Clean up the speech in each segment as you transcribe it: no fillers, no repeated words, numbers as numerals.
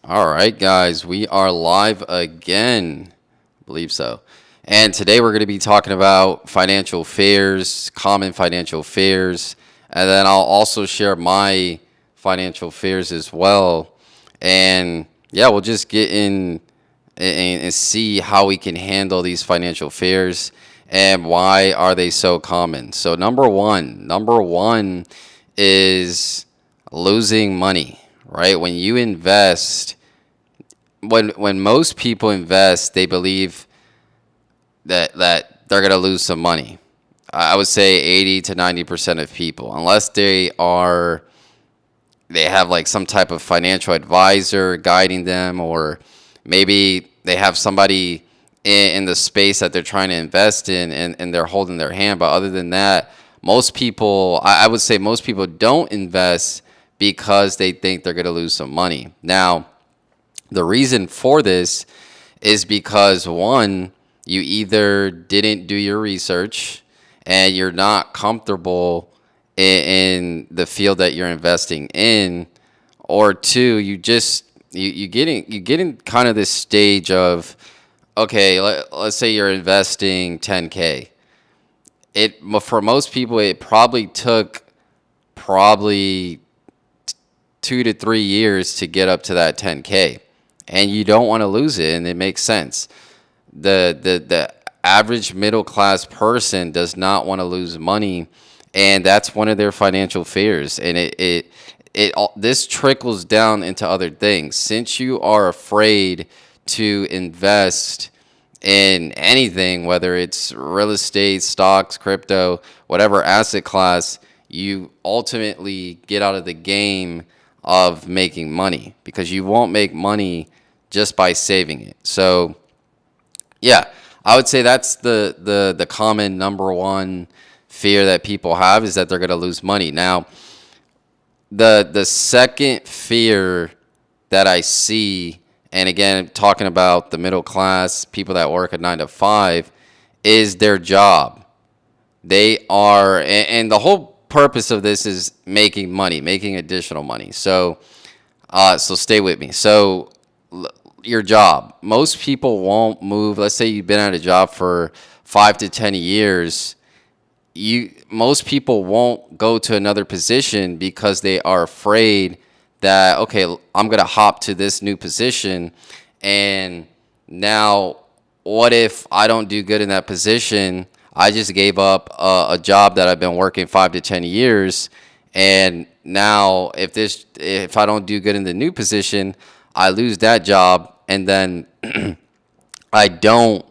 All right, guys, we are live again. I believe so. And today we're going to be talking about financial fears, common financial fears, and then I'll also share my financial fears as well. And yeah, we'll just get in and see how we can handle these financial fears and why are they so common. So number one is losing money, right? When you invest, when most people invest, they believe that they're gonna lose some money. I would say 80 to 90% of people, unless they have like some type of financial advisor guiding them, or maybe they have somebody in the space that they're trying to invest in and they're holding their hand. But other than that, most people, I would say most people don't invest because they think they're going to lose some money. Now, the reason for this is because one, you either didn't do your research and you're not comfortable in the field that you're investing in, or two, you getting kind of this stage of, okay, let's say you're investing 10K. It For most people it probably took probably 2 to 3 years to get up to that 10K, and you don't want to lose it, and it makes sense. The average middle class person does not want to lose money, and that's one of their financial fears. And this trickles down into other things. Since you are afraid to invest in anything, whether it's real estate, stocks, crypto, whatever asset class, you ultimately get out of the game of making money, because you won't make money just by saving it. So yeah, I would say that's the common number one fear that people have, is that they're going to lose money. Now, the second fear that I see, and again, talking about the middle class, people that work a 9 to 5, is their job. They are, and the whole purpose of this is making money, making additional money. So stay with me. So your job. Most people won't move. Let's say you've been at a job for 5 to 10 years. Most people won't go to another position because they are afraid that, okay, I'm gonna hop to this new position, and now what if I don't do good in that position? I just gave up a job that I've been working 5 to 10 years, and now if I don't do good in the new position, I lose that job, and then I don't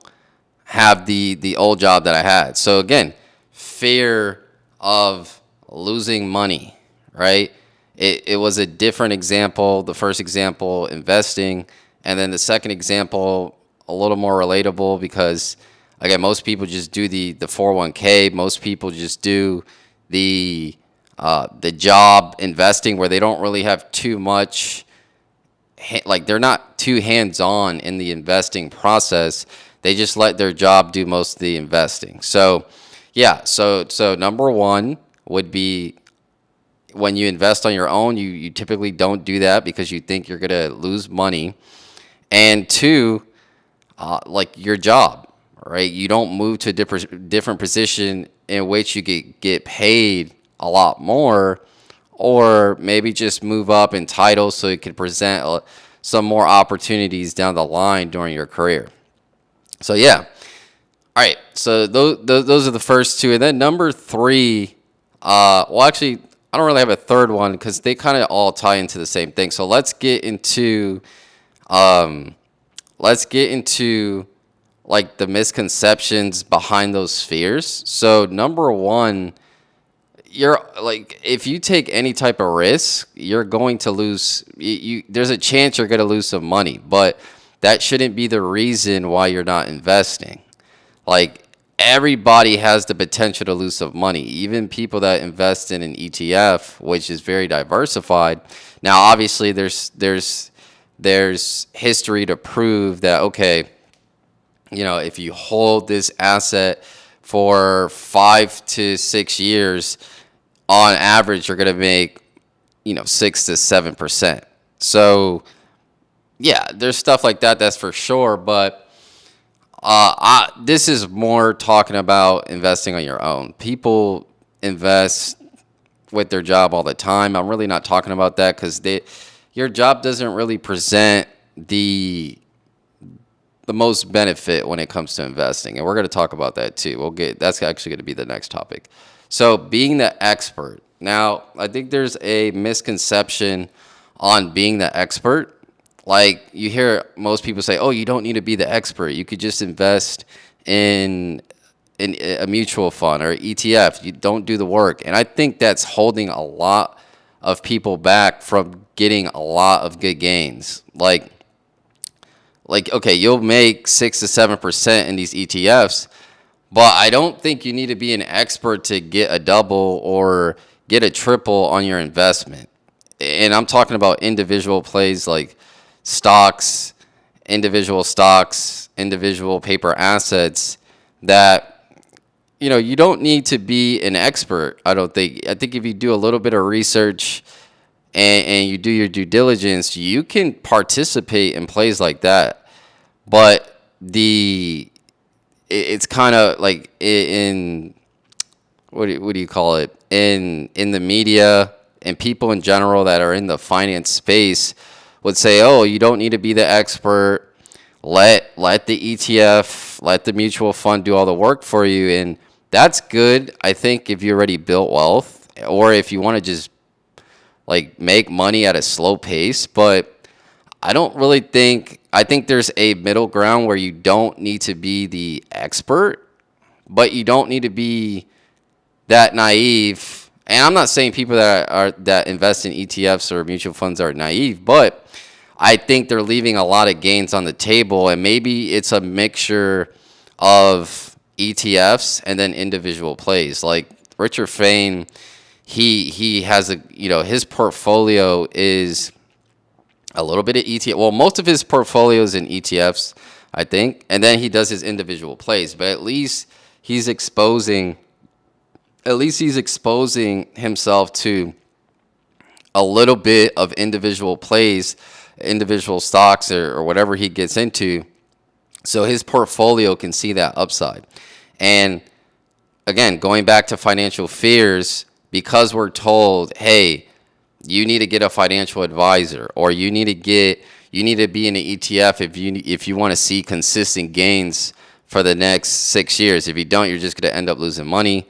have the old job that I had. So again, fear of losing money, right? It was a different example. The first example, investing, and then the second example, a little more relatable, because again, most people just do the 401k. Most people just do the the job investing, where they don't really have too much, like they're not too hands-on in the investing process. They just let their job do most of the investing. So yeah, so number one would be, when you invest on your own, you typically don't do that because you think you're gonna lose money. And two, like your job, right? You don't move to a different position in which you get paid a lot more, or maybe just move up in title so it can present some more opportunities down the line during your career. So yeah, all right. So those are the first two, and then number three. Well, actually, I don't really have a third one because they kind of all tie into the same thing. So um, let's get into like the misconceptions behind those fears. So number one, you're like, if you take any type of risk, you're going to lose. There's a chance you're going to lose some money, but that shouldn't be the reason why you're not investing. Like, everybody has the potential to lose some money, even people that invest in an ETF, which is very diversified. Now, obviously, there's history to prove that, okay, if you hold this asset for 5 to 6 years, on average, you're going to make 6 to 7%. So Yeah, there's stuff like that, that's for sure. But this is more talking about investing on your own. People invest with their job all the time. I'm really not talking about that because your job doesn't really present the most benefit when it comes to investing, and we're going to talk about that too. That's actually going to be the next topic. So, being the expert. Now, I think there's a misconception on being the expert. Like you hear most people say, "Oh, you don't need to be the expert. You could just invest in a mutual fund or ETF. You don't do the work." And I think that's holding a lot of people back from getting a lot of good gains. Like okay, you'll make 6 to 7% in these ETFs, but I don't think you need to be an expert to get a double or get a triple on your investment. And I'm talking about individual plays like stocks, individual paper assets that you don't need to be an expert. I don't think. I think if you do a little bit of research and you do your due diligence, you can participate in plays like that. But it's kind of like in what do you call it, in the media and people in general that are in the finance space would say, "Oh, you don't need to be the expert. Let the ETF, let the mutual fund do all the work for you." And that's good, I think, if you already built wealth or if you want to just like make money at a slow pace. But I don't really think, I think there's a middle ground where you don't need to be the expert, but you don't need to be that naive. And I'm not saying people that invest in ETFs or mutual funds are naive, but I think they're leaving a lot of gains on the table, and maybe it's a mixture of ETFs and then individual plays. Like Richard Fain, he has his portfolio is a little bit of ETF. Well, most of his portfolio is in ETFs, I think, and then he does his individual plays. But at least he's exposing himself to a little bit of individual plays, individual stocks, or whatever he gets into, so his portfolio can see that upside. And again, going back to financial fears, because we're told, hey, you need to get a financial advisor, or you need to be in an ETF if you want to see consistent gains for the next 6 years. If you don't, you're just going to end up losing money.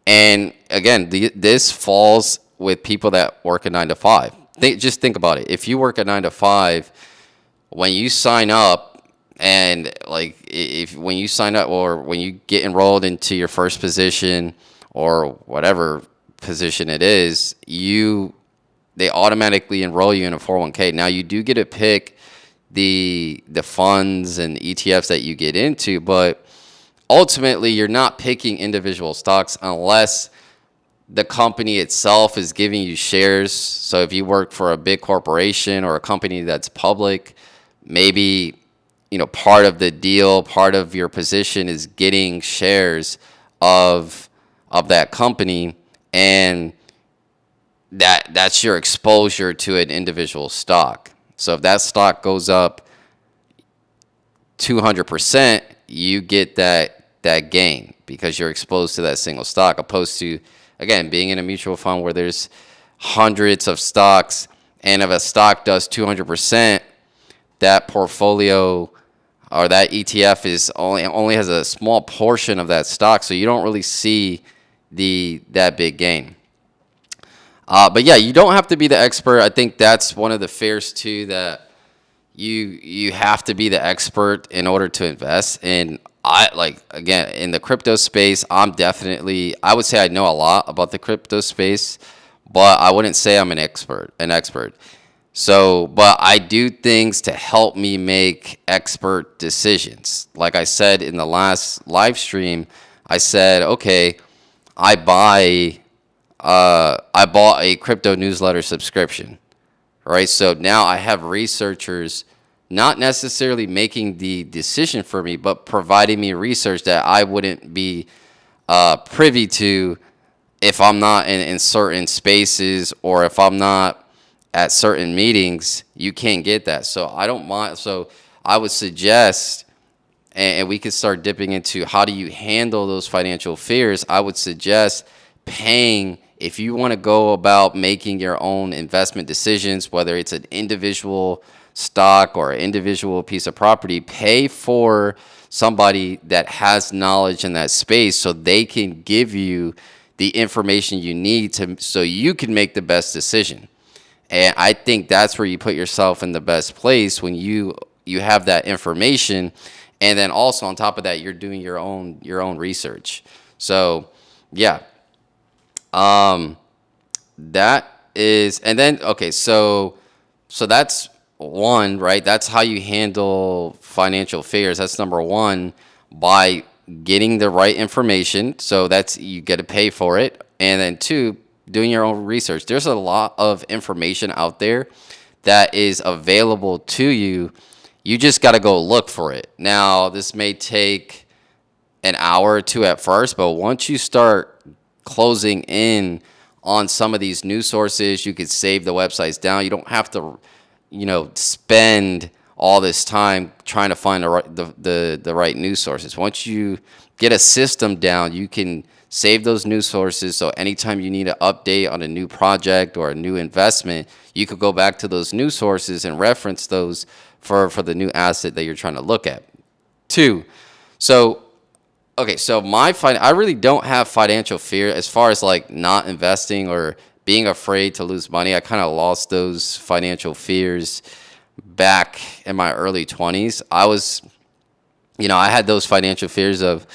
And again, this falls with people that work a 9 to 5. Just think about it. If you work a 9 to 5, when you sign up, and like when you sign up or when you get enrolled into your first position or whatever position it is, they automatically enroll you in a 401k. Now you do get to pick the funds and ETFs that you get into, but ultimately you're not picking individual stocks unless the company itself is giving you shares. So if you work for a big corporation or a company that's public, maybe part of the deal, part of your position is getting shares of that company, and that's your exposure to an individual stock. So if that stock goes up 200%, you get that gain because you're exposed to that single stock, opposed to, again, being in a mutual fund where there's hundreds of stocks, and if a stock does 200%, that portfolio or that ETF is only has a small portion of that stock, so you don't really see that big gain. But yeah, you don't have to be the expert. I think that's one of the fears too, that you have to be the expert in order to invest. And again, in the crypto space, I would say I know a lot about the crypto space, but I wouldn't say I'm an expert. So, but I do things to help me make expert decisions. Like I said in the last live stream, I said, okay, I bought a crypto newsletter subscription, right? So now I have researchers not necessarily making the decision for me, but providing me research that I wouldn't be privy to if I'm not in certain spaces, or if I'm not at certain meetings, you can't get that. So I don't mind. So I would suggest, and we could start dipping into how do you handle those financial fears. I would suggest paying, if you want to go about making your own investment decisions, whether it's an individual stock or an individual piece of property, pay for somebody that has knowledge in that space so they can give you the information you need to so you can make the best decision. And I think that's where you put yourself in the best place when you have that information, and then also on top of that, you're doing your own research. So, yeah, that is, and then okay, so that's one, right? That's how you handle financial fears. That's number one, by getting the right information. So that's, you get to pay for it, and then two, doing your own research. There's a lot of information out there that is available to you. You just got to go look for it. Now, this may take an hour or two at first, but once you start closing in on some of these news sources, you could save the websites down. You don't have to, spend all this time trying to find the right news sources. Once you get a system down, you can save those news sources. So anytime you need an update on a new project or a new investment, you could go back to those news sources and reference those for the new asset that you're trying to look at. Two, so okay, so I really don't have financial fear as far as like not investing or being afraid to lose money. I kind of lost those financial fears back in my early 20s. I had those financial fears of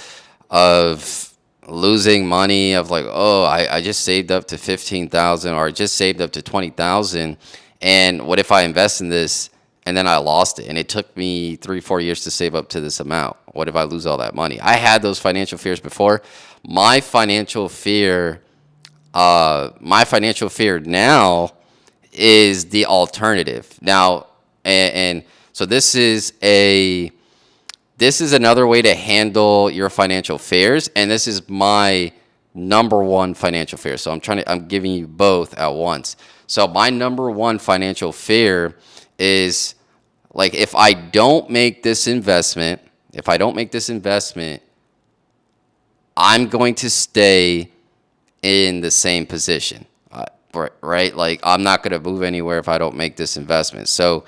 losing money, of like, oh, I just saved up to 15,000, or I just saved up to 20,000, and what if I invest in this and then I lost it, and it took me 3-4 years to save up to this amount? What if I lose all that money? I had those financial fears before. My financial fear now is the alternative. Now, and so this is another way to handle your financial fears, and this is my number one financial fear. So I'm giving you both at once. So my number one financial fear is, like, if I don't make this investment, I'm going to stay in the same position, right? Like, I'm not going to move anywhere if I don't make this investment. So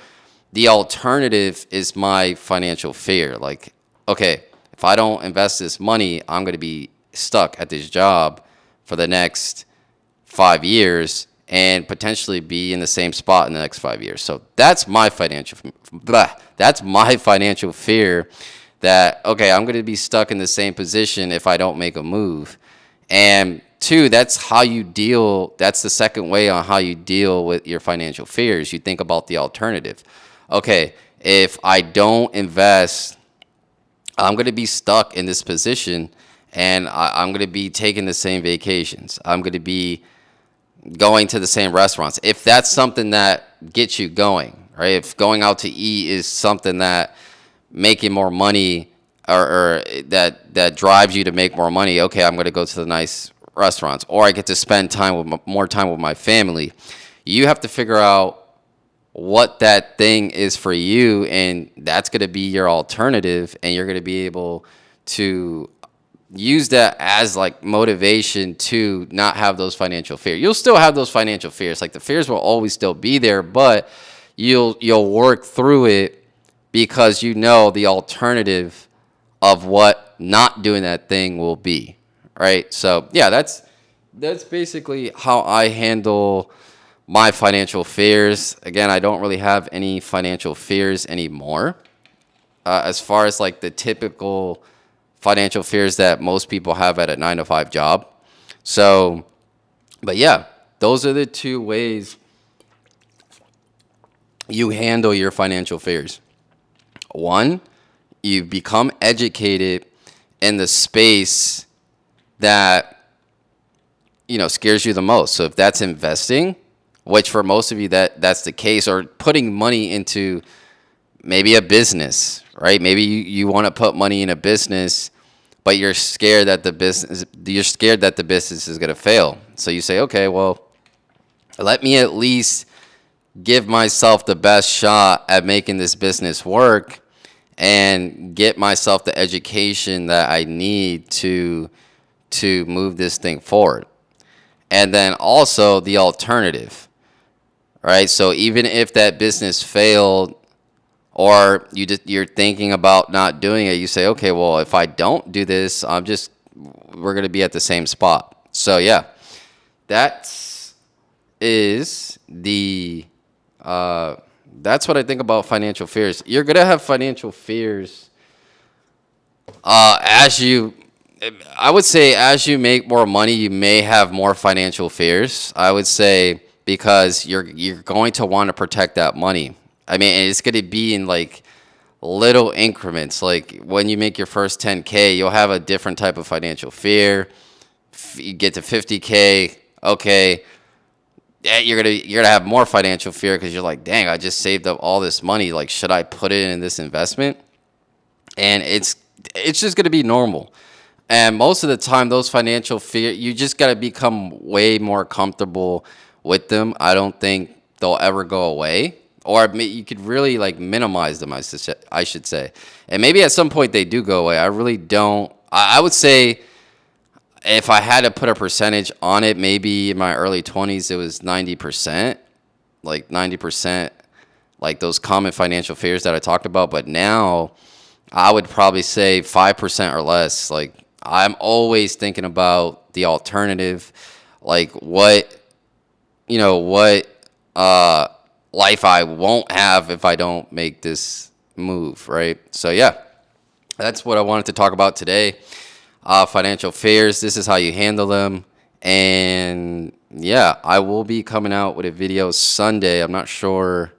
the alternative is my financial fear. Like, okay, if I don't invest this money, I'm going to be stuck at this job for the next 5 years and potentially be in the same spot in the next 5 years. So that's my financial fear, that, okay, I'm going to be stuck in the same position if I don't make a move. And two, that's the second way on how you deal with your financial fears. You think about the alternative. Okay, if I don't invest, I'm going to be stuck in this position, and I'm going to be taking the same vacations. I'm going to be going to the same restaurants. If that's something that gets you going, right? If going out to eat is something that making more money, or that drives you to make more money, okay, I'm going to go to the nice restaurants, or I get to spend more time with my family. You have to figure out what that thing is for you, and that's going to be your alternative, and you're going to be able to use that as like motivation to not have those financial fears. You'll still have those financial fears. Like, the fears will always still be there, but you'll work through it because you know the alternative of what not doing that thing will be, right? So yeah, that's basically how I handle my financial fears. Again, I don't really have any financial fears anymore. As far as like the typical financial fears that most people have at a 9-to-5 job. So, but yeah, those are the two ways you handle your financial fears. One, you become educated in the space that, scares you the most. So if that's investing, which for most of you that's the case, or putting money into maybe a business, right? Maybe you want to put money in a business, but you're scared that the business is going to fail. So you say, okay, well, let me at least give myself the best shot at making this business work and get myself the education that I need to move this thing forward. And then also the alternative, right? So even if that business failed or you're thinking about not doing it, you say, okay, well, if I don't do this, we're going to be at the same spot. So yeah, that is that's what I think about financial fears. You're going to have financial fears I would say as you make more money, you may have more financial fears. I would say because you're going to want to protect that money. I mean, it's going to be in like little increments. Like when you make your first 10K, you'll have a different type of financial fear. You get to 50K, okay, yeah, you're gonna have more financial fear because you're like, dang, I just saved up all this money. Like, should I put it in this investment? And it's just gonna be normal. And most of the time, those financial fear, you just gotta become way more comfortable with them. I don't think they'll ever go away, or you could really like minimize them. I should say, and maybe at some point they do go away. I really don't. I would say if I had to put a percentage on it, maybe in my early 20s, it was 90%, like 90%, like those common financial fears that I talked about. But now I would probably say 5% or less. Like I'm always thinking about the alternative, like what life I won't have if I don't make this move, right? So yeah, that's what I wanted to talk about today. Financial fears, this is how you handle them. And yeah, I will be coming out with a video Sunday. I'm not sure.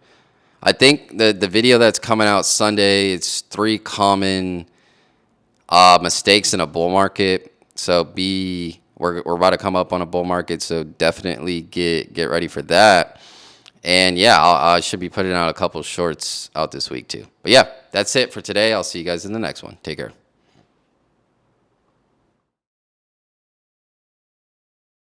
I think the video that's coming out Sunday, it's 3 common mistakes in a bull market. So we're about to come up on a bull market, so definitely get ready for that. And yeah, I should be putting out a couple shorts out this week too. But yeah, that's it for today. I'll see you guys in the next one. Take care.